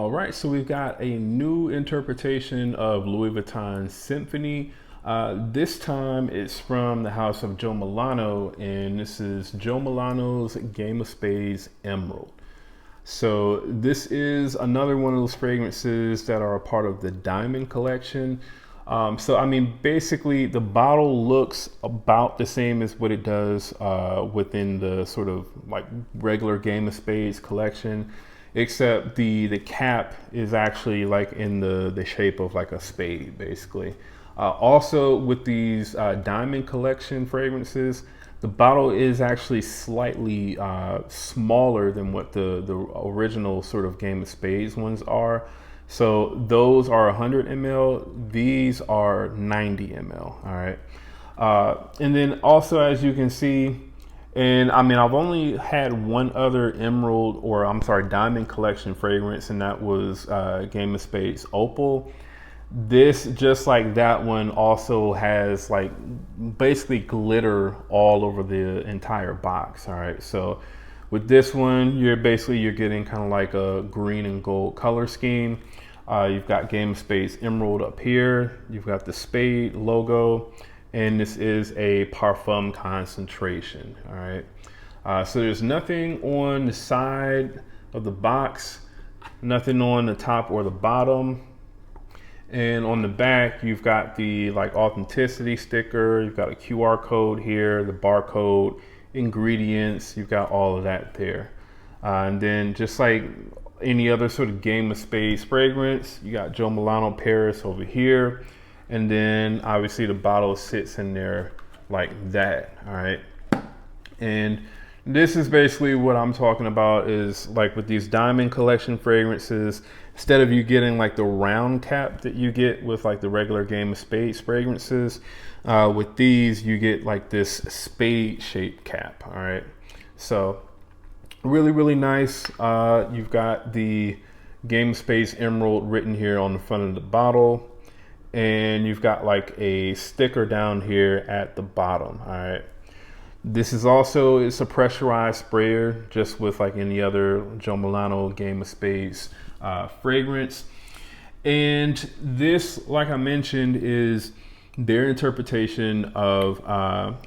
All right, so we've got a new interpretation of Louis Vuitton Symphony. This time it's from the house of Joe Milano, and this is Joe Milano's Game of Spades Emerald. So this is another one of those fragrances that are a part of the Diamond collection. So I mean, basically the bottle looks about the same as what it does within the sort of like regular Game of Spades collection, except the cap is actually like in the shape of like a spade, basically. Also with these Diamond collection fragrances, the bottle is actually slightly smaller than what the original sort of Game of Spades ones are. So those are 100 ml, these are 90 ml, all right? And then also, as you can see, and I mean, I've only had one other emerald, or I'm sorry, Diamond collection fragrance, and that was Game of Spades Opal. This, just like that one, also has like basically glitter all over the entire box, all right? So with this one, you're getting kind of like a green and gold color scheme. You've got Game of Spades Emerald up here. You've got the spade logo, and this is a parfum concentration, all right? So there's nothing on the side of the box, nothing on the top or the bottom. And on the back, you've got the like authenticity sticker. You've got a QR code here, the barcode, ingredients. You've got all of that there. And then just like any other sort of Game of Spades fragrance, you got Joe Milano Paris over here. And then obviously the bottle sits in there like that, all right? And this is basically what I'm talking about, is like with these Diamond collection fragrances, instead of you getting like the round cap that you get with like the regular Game of Spades fragrances, with these you get like this spade shaped cap, all right? So really, really nice. You've got the Game of Spades Emerald written here on the front of the bottle, and you've got like a sticker down here at the bottom, all right? This is also, it's a pressurized sprayer, just with like any other Joe Milano Game of Spades fragrance. And this, like I mentioned, is their interpretation of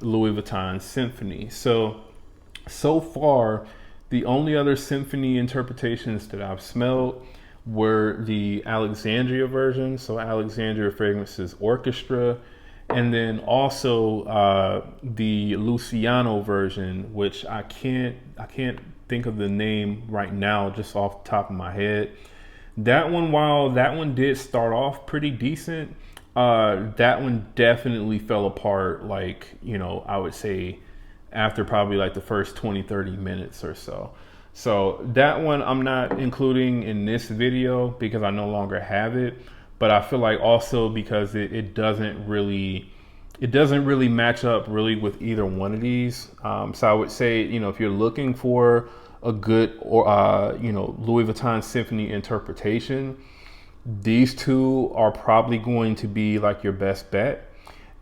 Louis Vuitton Symphony. So far, the only other Symphony interpretations that I've smelled were the Alexandria version, so Alexandria Fragrances Orchestra, and then also the Luciano version, which I can't think of the name right now just off the top of my head. That one, while that one did start off pretty decent, that one definitely fell apart, like, you know, I would say after probably like the first 20-30 minutes or so. So that one I'm not including in this video because I no longer have it. But I feel like also because it doesn't really match up really with either one of these. So I would say, you know, if you're looking for a good or you know, Louis Vuitton Symphony interpretation, these two are probably going to be like your best bet.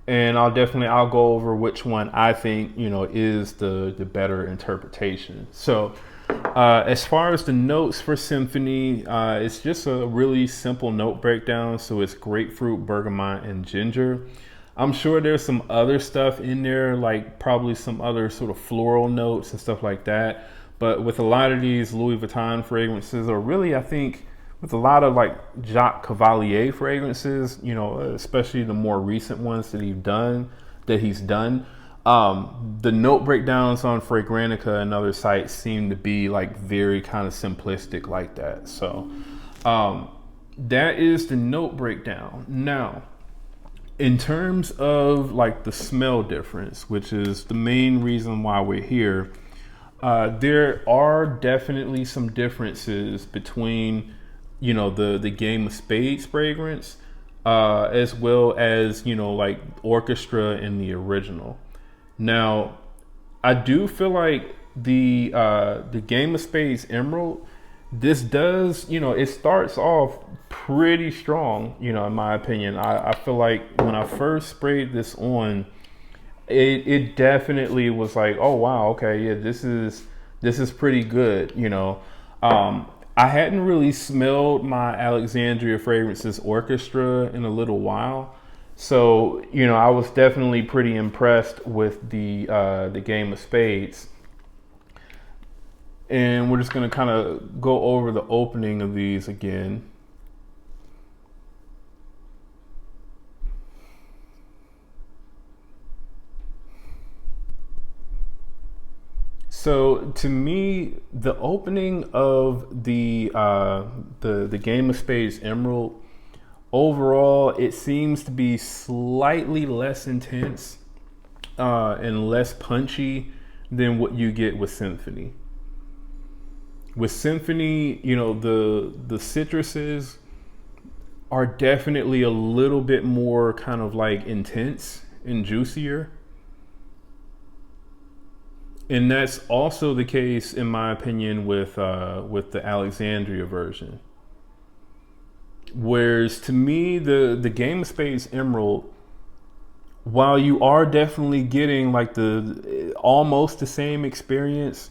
And I'll go over which one I think, you know, is the better interpretation. So as far as the notes for Symphony, it's just a really simple note breakdown. So it's grapefruit, bergamot, and ginger. I'm sure there's some other stuff in there, like probably some other sort of floral notes and stuff like that. But with a lot of these Louis Vuitton fragrances, or really I think with a lot of like Jacques Cavalier fragrances, you know, especially the more recent ones that he's done, the note breakdowns on Fragrantica and other sites seem to be like very kind of simplistic like that. So that is the note breakdown. Now, in terms of like the smell difference, which is the main reason why we're here, there are definitely some differences between, you know, the Game of Spades fragrance, as well as, you know, like Orchestra and the original. Now, I do feel like the Game of Spades Emerald, this does, you know, it starts off pretty strong, you know, in my opinion. I feel like when I first sprayed this on, it definitely was like, oh wow, okay, yeah, this is pretty good, you know. I hadn't really smelled my Alexandria Fragrances Orchestra in a little while. So, I was definitely pretty impressed with the Game of Spades. And we're just gonna kind of go over the opening of these again. So to me, the opening of the Game of Spades Emerald, overall, it seems to be slightly less intense and less punchy than what you get with Symphony. With Symphony, the citruses are definitely a little bit more kind of like intense and juicier. And that's also the case, in my opinion, with the Alexandria version. Whereas to me, the Game of Spades Emerald, while you are definitely getting like the almost the same experience,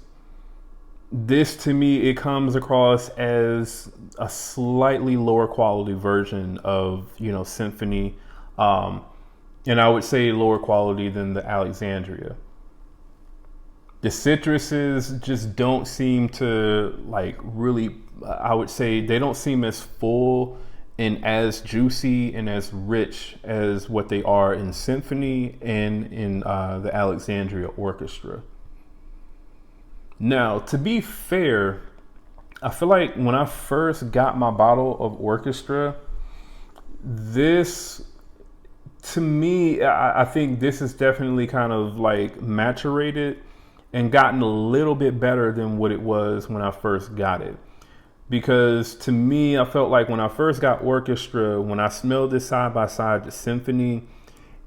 this to me, it comes across as a slightly lower quality version of Symphony, and I would say lower quality than the Alexandria. The citruses just don't seem to like really, I would say they don't seem as full and as juicy and as rich as what they are in Symphony and in the Alexandria Orchestra. Now, to be fair, I feel like when I first got my bottle of Orchestra, this, to me, I think this is definitely kind of like maturated and gotten a little bit better than what it was when I first got it. Because to me, I felt like when I first got Orchestra, when I smelled this side by side to Symphony,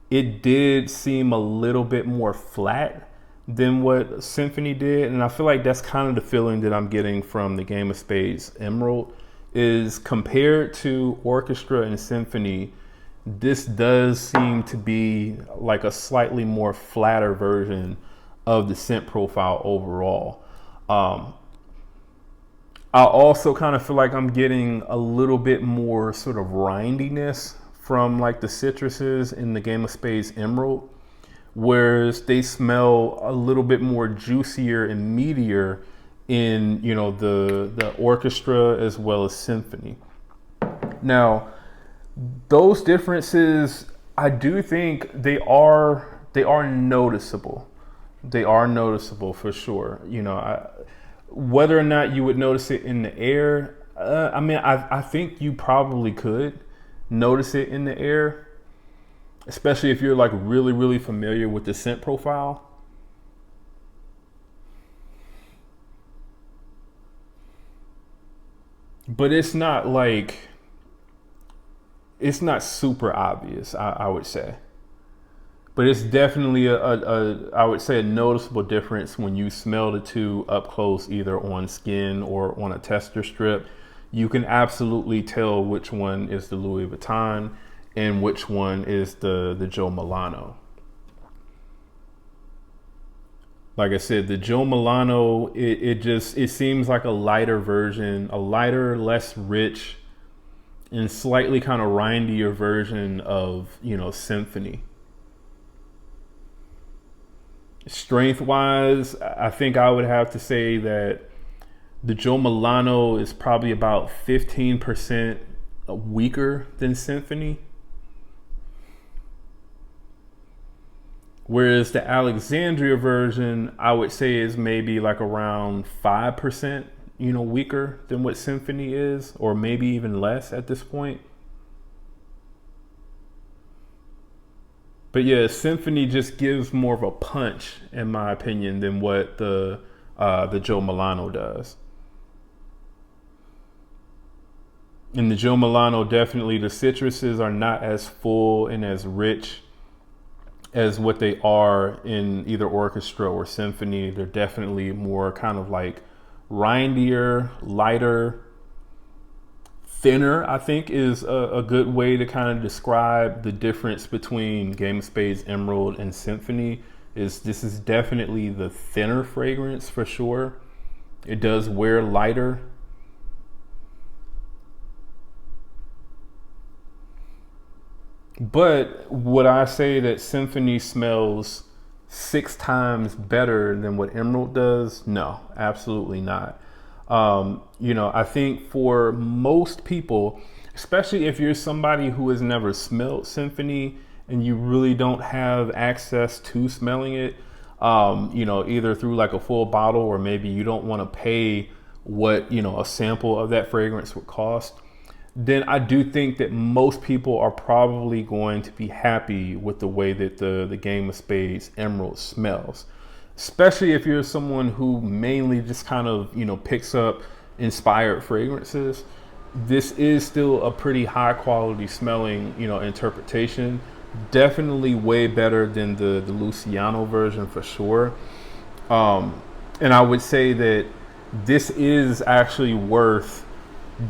it did seem a little bit more flat than what Symphony did. And I feel like that's kind of the feeling that I'm getting from the Game of Spades Emerald, is compared to Orchestra and Symphony, this does seem to be like a slightly more flatter version of the scent profile overall. I also kind of feel like I'm getting a little bit more sort of rindiness from like the citruses in the Game of Spades Emerald, whereas they smell a little bit more juicier and meatier in the Orchestra as well as Symphony. Now, those differences, I do think they are noticeable. They are noticeable for sure. Whether or not you would notice it in the air, I think you probably could notice it in the air, especially if you're like really, really familiar with the scent profile. But it's not super obvious, I would say. But it's definitely I would say a noticeable difference when you smell the two up close, either on skin or on a tester strip. You can absolutely tell which one is the Louis Vuitton and which one is the Joe Milano. Like I said, the Joe Milano, it seems like a lighter version, a lighter, less rich, and slightly kind of rindier version of Symphony. Strength wise, I think I would have to say that the Joe Milano is probably about 15% weaker than Symphony. Whereas the Alexandria version, I would say, is maybe like around 5%, weaker than what Symphony is, or maybe even less at this point. But yeah, Symphony just gives more of a punch, in my opinion, than what the Joe Milano does. In the Joe Milano, definitely the citruses are not as full and as rich as what they are in either Orchestra or Symphony. They're definitely more kind of like rindier, lighter, thinner, I think is a good way to kind of describe the difference between Game of Spades Emerald and Symphony. This is definitely the thinner fragrance for sure. It does wear lighter. But would I say that Symphony smells 6 times better than what Emerald does? No, absolutely not. I think for most people, especially if you're somebody who has never smelled Symphony and you really don't have access to smelling it, either through like a full bottle or maybe you don't want to pay what, a sample of that fragrance would cost, then I do think that most people are probably going to be happy with the way that the Game of Spades Emerald smells. Especially if you're someone who mainly just kind of, picks up inspired fragrances. This is still a pretty high quality smelling, interpretation. Definitely way better than the Luciano version for sure. And I would say that this is actually worth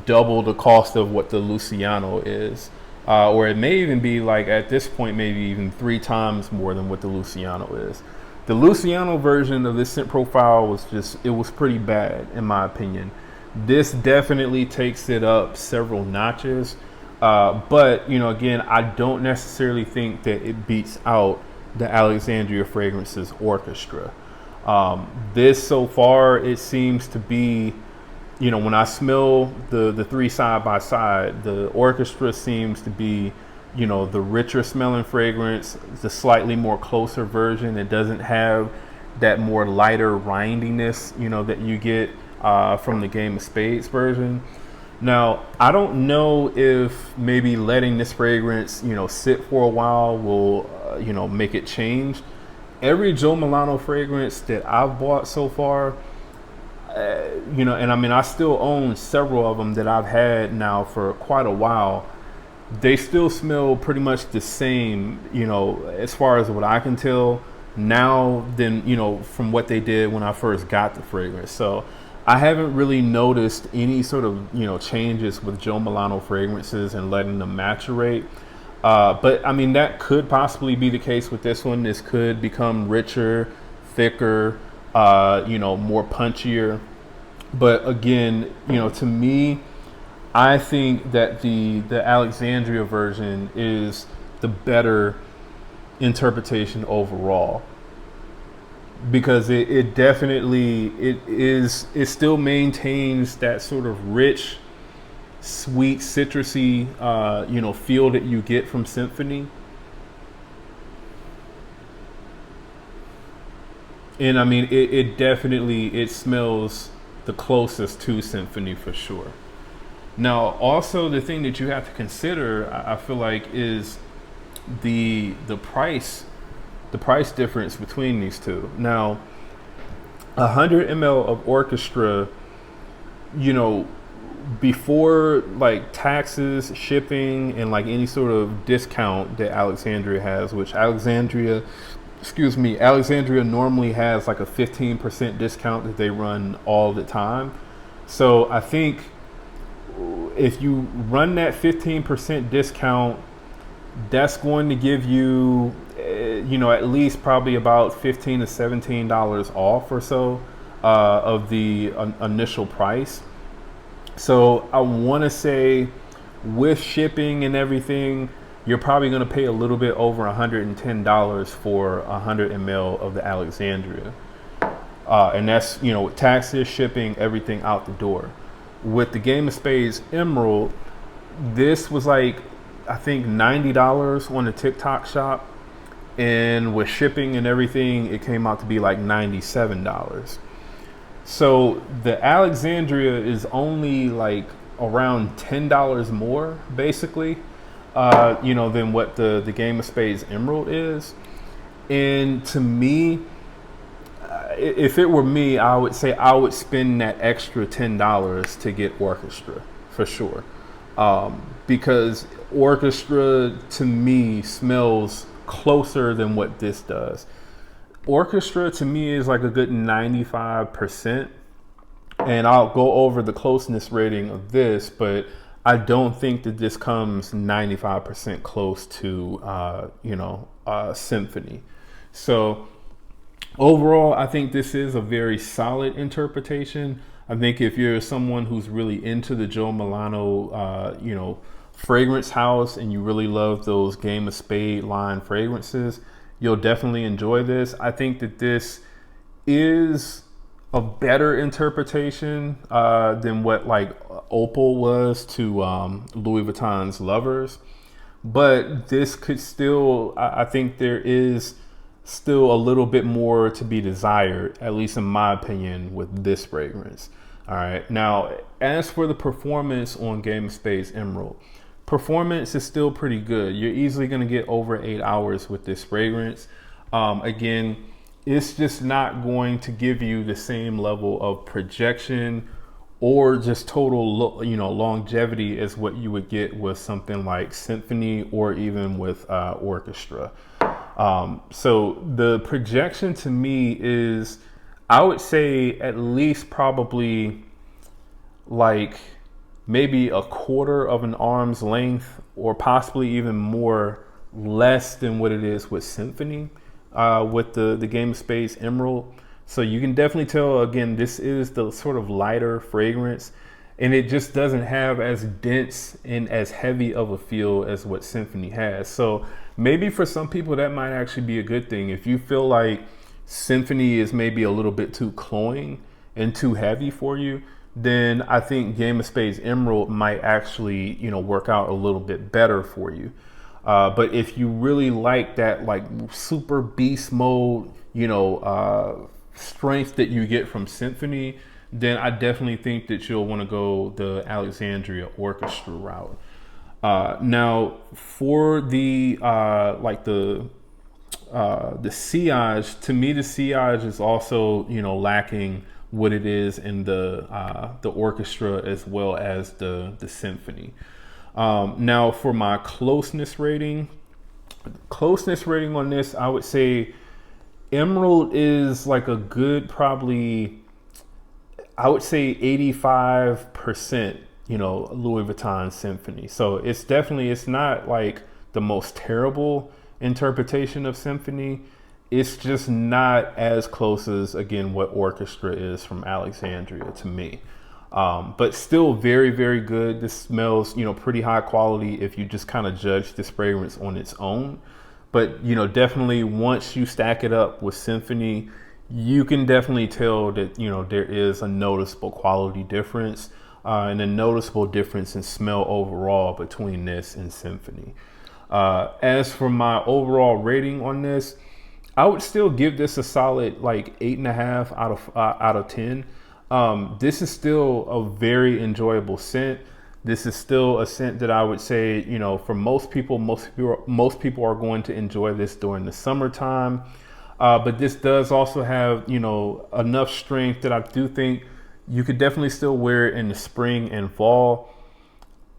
double the cost of what the Luciano is. Or it may even be like at this point, maybe even 3 times more than what the Luciano is. The Luciano version of this scent profile it was pretty bad in my opinion. This definitely takes it up several notches. But, again, I don't necessarily think that it beats out the Alexandria Fragrances Orchestra. This so far, it seems to be, when I smell the 3 side by side, the Orchestra seems to be, the richer smelling fragrance, the slightly more closer version. It doesn't have that more lighter rindiness, that you get from the Game of Spades version. Now, I don't know if maybe letting this fragrance, sit for a while will, make it change. Every Joe Milano fragrance that I've bought so far, and I mean, I still own several of them that I've had now for quite a while. They still smell pretty much the same, as far as what I can tell now than, from what they did when I first got the fragrance. So I haven't really noticed any sort of, changes with Joe Milano fragrances and letting them maturate. But I mean, that could possibly be the case with this one. This could become richer, thicker, more punchier. But again, to me, I think that the Alexandria version is the better interpretation overall, because it definitely it still maintains that sort of rich, sweet, citrusy feel that you get from Symphony. And I mean, it definitely, it smells the closest to Symphony for sure. Now, also the thing that you have to consider, I feel like, is the price difference between these two. Now, 100 ml of Orchestra, before like taxes, shipping, and like any sort of discount that Alexandria has, which Alexandria normally has like a 15% discount that they run all the time. So I think if you run that 15% discount, that's going to give you, at least probably about $15 to $17 off or so of the initial price. So I want to say with shipping and everything, you're probably going to pay a little bit over $110 for 100 ml of the Alexandria. And that's, with taxes, shipping, everything out the door. With the Game of Spades Emerald, this was like, I think $90 on the TikTok shop. And with shipping and everything, it came out to be like $97. So the Alexandria is only like around $10 more, basically, than what the Game of Spades Emerald is. And to me, if it were me, I would say I would spend that extra $10 to get Orchestra for sure. Because Orchestra to me smells closer than what this does. Orchestra to me is like a good 95%. And I'll go over the closeness rating of this, but I don't think that this comes 95% close to, Symphony. So overall, I think this is a very solid interpretation. I think if you're someone who's really into the Joe Milano, fragrance house and you really love those Game of Spades line fragrances, you'll definitely enjoy this. I think that this is a better interpretation than what like Opal was to Louis Vuitton's Lovers. But this could still, I think there is still a little bit more to be desired, at least in my opinion, with this fragrance. All right. Now, as for the performance on Game of Spades Emerald, performance is still pretty good. You're easily going to get over 8 hours with this fragrance. Again, it's just not going to give you the same level of projection or just total, longevity as what you would get with something like Symphony or even with Orchestra. So the projection to me is, I would say at least probably like maybe a quarter of an arm's length or possibly even more less than what it is with Symphony with the Game of Spades Emerald. So you can definitely tell, again, this is the sort of lighter fragrance, and it just doesn't have as dense and as heavy of a feel as what Symphony has. So maybe for some people that might actually be a good thing. If you feel like Symphony is maybe a little bit too cloying and too heavy for you, then I think Game of Spades Emerald might actually, work out a little bit better for you. But if you really like that like super beast mode, strength that you get from Symphony, then I definitely think that you'll want to go the Alexandria Orchestra route. Now for the sillage, to me the sillage is also lacking what it is in the Orchestra as well as the Symphony. Now for my closeness rating on this, I would say Emerald is like a good, probably, I would say 85%, Louis Vuitton Symphony. So it's not like the most terrible interpretation of Symphony. It's just not as close as, again, what Orchestra is from Alexandria to me. But still very, very good. This smells, pretty high quality if you just kind of judge this fragrance on its own. But, definitely once you stack it up with Symphony, you can definitely tell that, there is a noticeable quality difference and a noticeable difference in smell overall between this and Symphony. As for my overall rating on this, I would still give this a solid like 8.5 out of 10. This is still a very enjoyable scent. This is still a scent that I would say, for most people are going to enjoy this during the summertime. But this does also have, enough strength that I do think you could definitely still wear it in the spring and fall.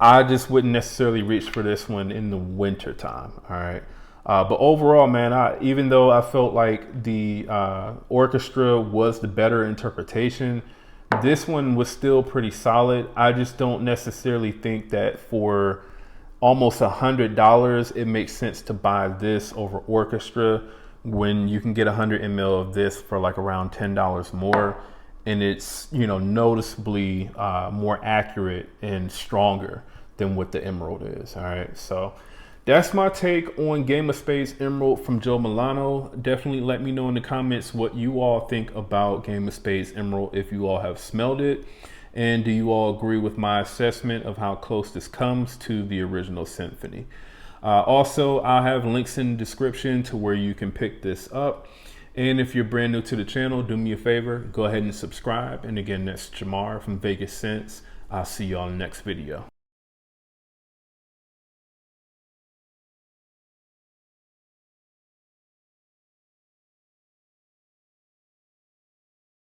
I just wouldn't necessarily reach for this one in the winter time. All right. But overall, man, even though I felt like the Orchestra was the better interpretation, this one was still pretty solid. I just don't necessarily think that for almost $100, it makes sense to buy this over Orchestra when you can get 100 ml of this for like around $10 more. And it's, noticeably more accurate and stronger than what the Emerald is. All right. So that's my take on Game of Spades Emerald from Joe Milano. Definitely let me know in the comments what you all think about Game of Spades Emerald, if you all have smelled it. And do you all agree with my assessment of how close this comes to the original Symphony? Also, I'll have links in the description to where you can pick this up. And if you're brand new to the channel, do me a favor, go ahead and subscribe. And again, that's Jamar from Vegas Scents. I'll see you on the next video.